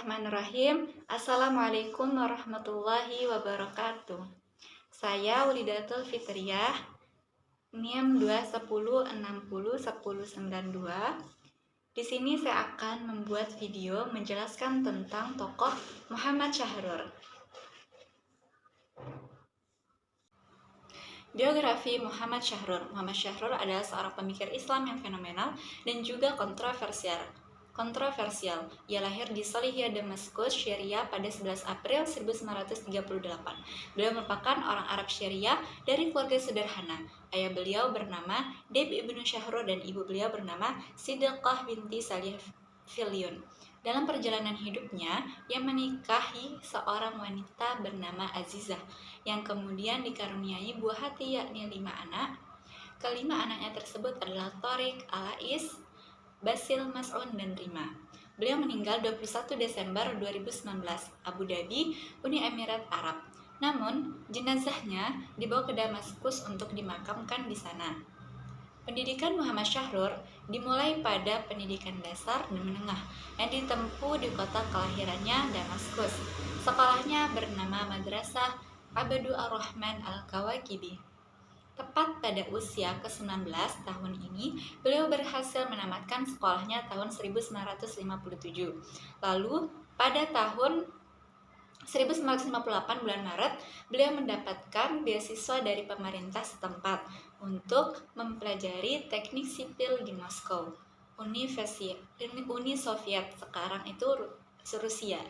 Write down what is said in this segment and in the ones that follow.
Bismillahirrahmanirrahim. Assalamualaikum warahmatullahi wabarakatuh. Saya Wulidatul Fitriyah, NIM 210601092. Di sini saya akan membuat video menjelaskan tentang tokoh Muhammad Syahrur. Biografi Muhammad Syahrur. Muhammad Syahrur adalah seorang pemikir Islam yang fenomenal dan juga kontroversial. Ia lahir di Salihya, Damaskus, Syria pada 11 April 1938. Beliau merupakan orang Arab Syria dari keluarga sederhana. Ayah beliau bernama Deb ibnu Syahrur dan ibu beliau bernama Sidqah binti Salih Filyun. Dalam perjalanan hidupnya, ia menikahi seorang wanita bernama Azizah, yang kemudian dikaruniai buah hati yakni 5 anak. Kelima anaknya tersebut adalah Tariq, Alais, Basil, Mas'un, dan Rima. Beliau meninggal 21 Desember 2019, Abu Dhabi, Uni Emirat Arab. Namun, jenazahnya dibawa ke Damaskus untuk dimakamkan di sana. Pendidikan Muhammad Syahrur dimulai pada pendidikan dasar dan menengah yang ditempuh di kota kelahirannya, Damaskus. Sekolahnya bernama Madrasah Abadu Ar-Rahman Al-Kawakibi. Tepat pada usia ke-19 tahun ini, beliau berhasil menamatkan sekolahnya tahun 1957. Lalu, pada tahun 1958 bulan Maret, beliau mendapatkan beasiswa dari pemerintah setempat untuk mempelajari teknik sipil di Moskow, Uni Soviet, sekarang itu Rusia.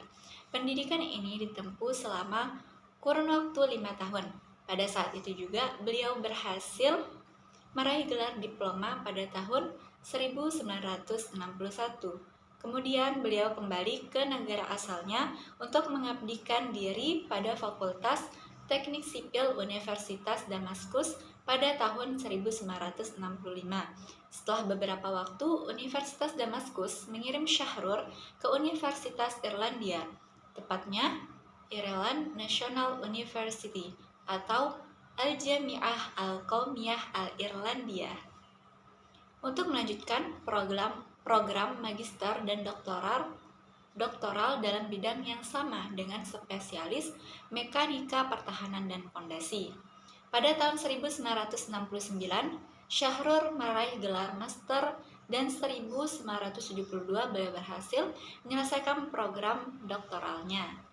Pendidikan ini ditempuh selama kurun waktu 5 tahun. Pada saat itu juga beliau berhasil meraih gelar diploma pada tahun 1961. Kemudian beliau kembali ke negara asalnya untuk mengabdikan diri pada Fakultas Teknik Sipil Universitas Damaskus pada tahun 1965. Setelah beberapa waktu, Universitas Damaskus mengirim Syahrur ke Universitas Irlandia, tepatnya Ireland National University atau Al-Jami'ah Al-Qaumiyah Al-Irlandia, untuk melanjutkan program magister dan doktoral dalam bidang yang sama dengan spesialis mekanika pertahanan dan fondasi. Pada tahun 1969, Syahrur meraih gelar master dan 1972 beliau berhasil menyelesaikan program doktoralnya.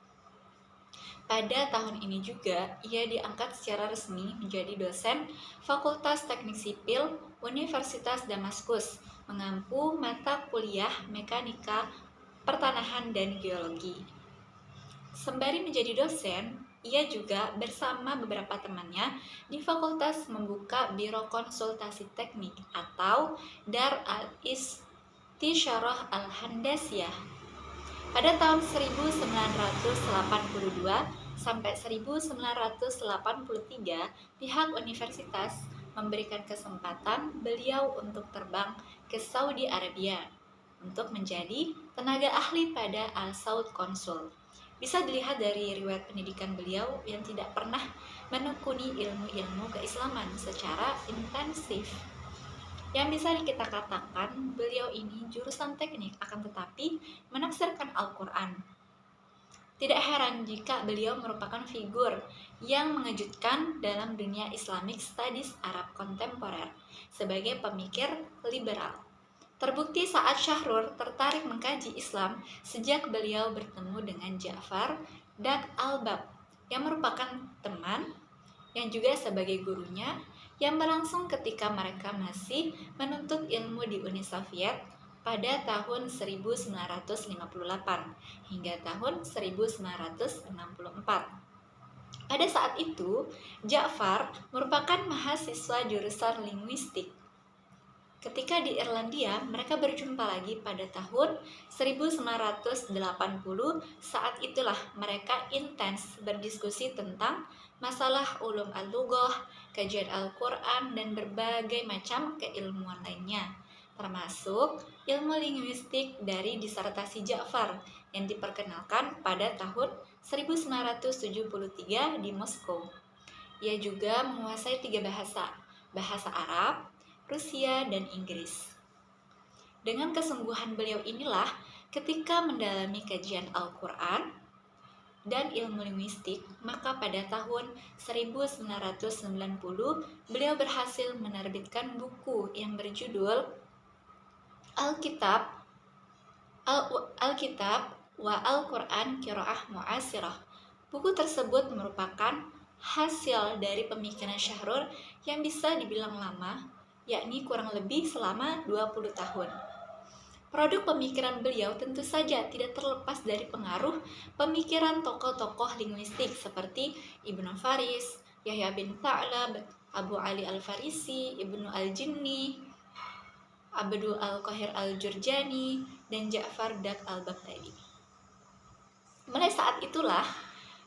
Pada tahun ini juga, ia diangkat secara resmi menjadi dosen Fakultas Teknik Sipil Universitas Damaskus, mengampu mata kuliah mekanika, pertanahan, dan geologi. Sembari menjadi dosen, ia juga bersama beberapa temannya di fakultas membuka Biro Konsultasi Teknik atau Dar al-Istisyarah al-Handasiyah. Pada tahun 1982 sampai 1983, pihak universitas memberikan kesempatan beliau untuk terbang ke Saudi Arabia untuk menjadi tenaga ahli pada Al Saud Consul. Bisa dilihat dari riwayat pendidikan beliau yang tidak pernah menekuni ilmu-ilmu keislaman secara intensif. Yang bisa kita katakan, beliau ini jurusan teknik akan tetapi menafsirkan Al-Quran. Tidak heran jika beliau merupakan figur yang mengejutkan dalam dunia Islamic Studies Arab kontemporer sebagai pemikir liberal. Terbukti saat Syahrur tertarik mengkaji Islam sejak beliau bertemu dengan Ja'far Dak al-Bab, yang merupakan teman yang juga sebagai gurunya, yang berlangsung ketika mereka masih menuntut ilmu di Uni Soviet pada tahun 1958 hingga tahun 1964. Pada saat itu, Ja'far merupakan mahasiswa jurusan linguistik. Ketika di Irlandia, mereka berjumpa lagi pada tahun 1980. Saat itulah mereka intens berdiskusi tentang masalah ulum al-lughah, kajian Al-Quran, dan berbagai macam keilmuan lainnya, termasuk ilmu linguistik dari disertasi Ja'far yang diperkenalkan pada tahun 1973 di Moskow. Ia juga menguasai 3 bahasa Arab, Rusia, dan Inggris. Dengan kesungguhan beliau inilah, ketika mendalami kajian Al-Quran dan ilmu linguistik, maka pada tahun 1990 beliau berhasil menerbitkan buku yang berjudul Alkitab Alkitab wa Al-Quran Qiraah Mu'asirah. Buku tersebut merupakan hasil dari pemikiran Syahrur yang bisa dibilang lama, yakni kurang lebih selama 20 tahun. Produk pemikiran beliau tentu saja tidak terlepas dari pengaruh pemikiran tokoh-tokoh linguistik seperti Ibnu Faris, Yahya bin Tha'lab, Abu Ali Al-Farisi, Ibnu Al-Jinni, Abdul Al-Qahir Al-Jurjani, dan Ja'far Dak Al-Baghdadi. Mulai saat itulah,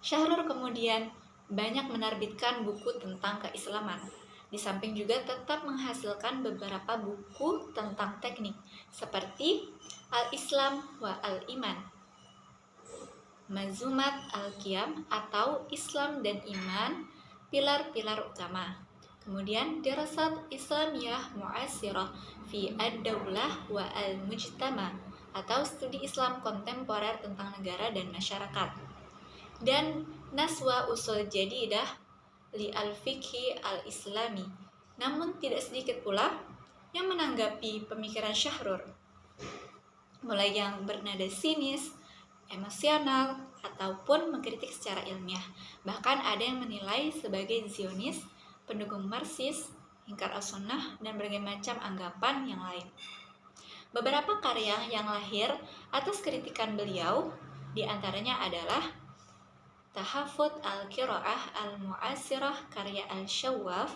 Syahrur kemudian banyak menerbitkan buku tentang keislaman. Di samping juga tetap menghasilkan beberapa buku tentang teknik, seperti Al-Islam wa Al-Iman, Mazumat Al-Qiyam atau Islam dan Iman, pilar-pilar utama. Kemudian Dirasat Islamiyah Mu'asirah fi Ad-Daulah wa Al-Mujtama atau studi Islam kontemporer tentang negara dan masyarakat. Dan Naswa Usul Jadidah li al-Fiqhi al-Islami. Namun tidak sedikit pula yang menanggapi pemikiran Syahrur, mulai yang bernada sinis, emosional, ataupun mengkritik secara ilmiah. Bahkan ada yang menilai sebagai Zionis, pendukung Marxis, ingkar as-sunnah, dan berbagai macam anggapan yang lain. Beberapa karya yang lahir atas kritikan beliau diantaranya adalah Tahafut Al-Qiraah Al-Mu'asirah karya Al-Shawwaf,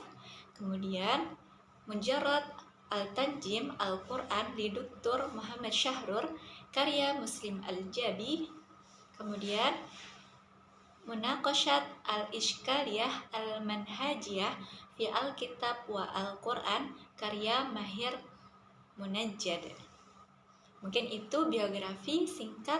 kemudian Mujarrad Al-Tanjim Al-Quran di Dr. Muhammad Syahrur karya Muslim Al-Jabi, kemudian Munaqashat Al-Ishkaliyah Al-Manhajiyah fi Al-Kitab wa Al-Quran karya Mahir Munajjad. Mungkin itu biografi singkat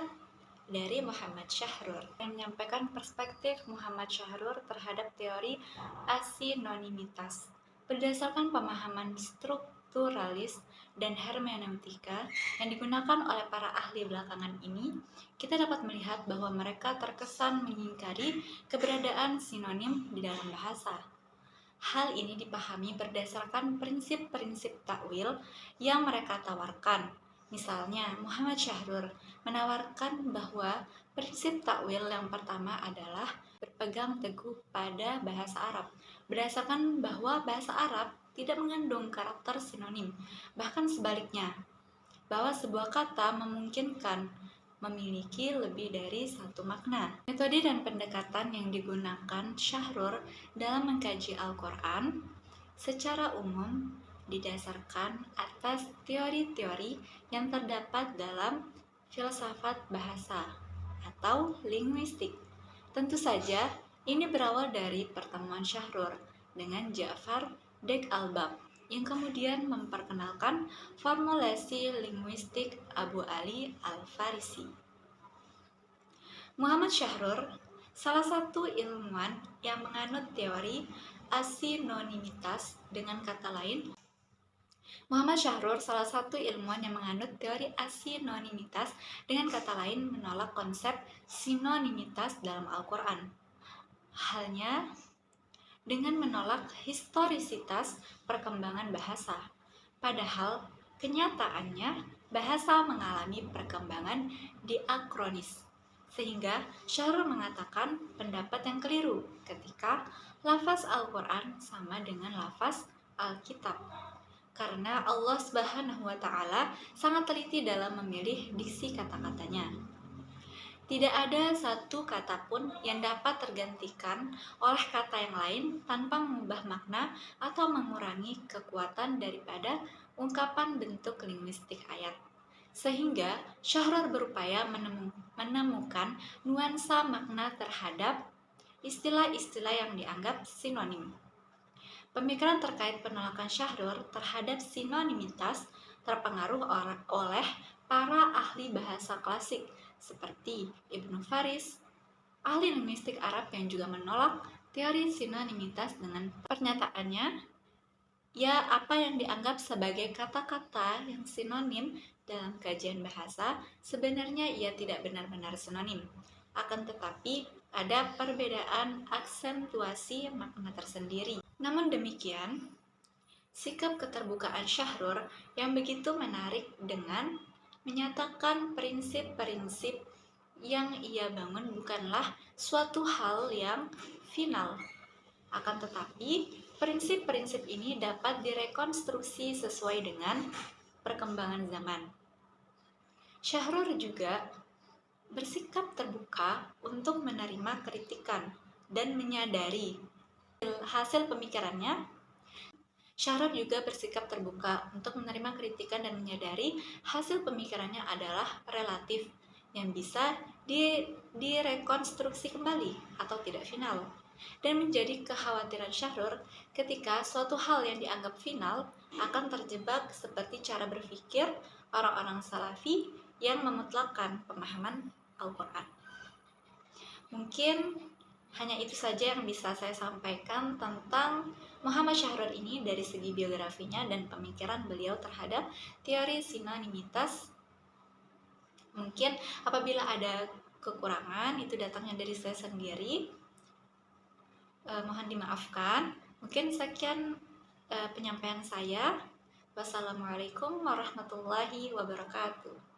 dari Muhammad Syahrur yang menyampaikan perspektif Muhammad Syahrur terhadap teori asinonimitas. Berdasarkan pemahaman strukturalis dan hermeneutika yang digunakan oleh para ahli belakangan ini, kita dapat melihat bahwa mereka terkesan mengingkari keberadaan sinonim di dalam bahasa. Hal ini dipahami berdasarkan prinsip-prinsip takwil yang mereka tawarkan. Misalnya, Muhammad Syahrur menawarkan bahwa prinsip takwil yang pertama adalah berpegang teguh pada bahasa Arab, berdasarkan bahwa bahasa Arab tidak mengandung karakter sinonim, bahkan sebaliknya, bahwa sebuah kata memungkinkan memiliki lebih dari satu makna. Metode dan pendekatan yang digunakan Syahrur dalam mengkaji Al-Quran secara umum didasarkan atas teori-teori yang terdapat dalam filsafat bahasa atau linguistik. Tentu saja, ini berawal dari pertemuan Syahrur dengan Ja'far Dak Al-Bab yang kemudian memperkenalkan formulasi linguistik Abu Ali Al-Farisi. Muhammad Syahrur, salah satu ilmuwan yang menganut teori asinonimitas, dengan kata lain, Muhammad Syahrur salah satu ilmuwan yang menganut teori asinonimitas, dengan kata lain menolak konsep sinonimitas dalam Al-Quran. Halnya dengan menolak historisitas perkembangan bahasa. Padahal kenyataannya bahasa mengalami perkembangan diakronis. Sehingga Syahrur mengatakan pendapat yang keliru ketika lafaz Al-Quran sama dengan lafaz Alkitab. Karena Allah Subhanahu wa Ta'ala sangat teliti dalam memilih diksi kata-katanya. Tidak ada satu kata pun yang dapat tergantikan oleh kata yang lain tanpa mengubah makna atau mengurangi kekuatan daripada ungkapan bentuk linguistik ayat. Sehingga Syahrur berupaya menemukan nuansa makna terhadap istilah-istilah yang dianggap sinonim. Pemikiran terkait penolakan Syahrur terhadap sinonimitas terpengaruh oleh para ahli bahasa klasik seperti Ibnu Faris, ahli linguistik Arab yang juga menolak teori sinonimitas dengan pernyataannya, ya apa yang dianggap sebagai kata-kata yang sinonim dalam kajian bahasa sebenarnya ia tidak benar-benar sinonim. Akan tetapi ada perbedaan aksentuasi makna tersendiri. Namun demikian, sikap keterbukaan Syahrur yang begitu menarik dengan menyatakan prinsip-prinsip yang ia bangun bukanlah suatu hal yang final. Akan tetapi, prinsip-prinsip ini dapat direkonstruksi sesuai dengan perkembangan zaman. Syahrur juga bersikap terbuka untuk menerima kritikan dan menyadari hasil pemikirannya. Syahrur juga bersikap terbuka untuk menerima kritikan dan menyadari hasil pemikirannya adalah relatif yang bisa direkonstruksi kembali atau tidak final. Dan menjadi kekhawatiran Syahrur ketika suatu hal yang dianggap final akan terjebak seperti cara berpikir orang-orang salafi yang memutlakkan pemahaman Al-Quran. Mungkin hanya itu saja yang bisa saya sampaikan tentang Muhammad Syahrur ini dari segi biografinya dan pemikiran beliau terhadap teori sinonimitas. Mungkin apabila ada kekurangan itu datangnya dari saya sendiri, mohon dimaafkan. Mungkin sekian penyampaian saya. Wassalamualaikum warahmatullahi wabarakatuh.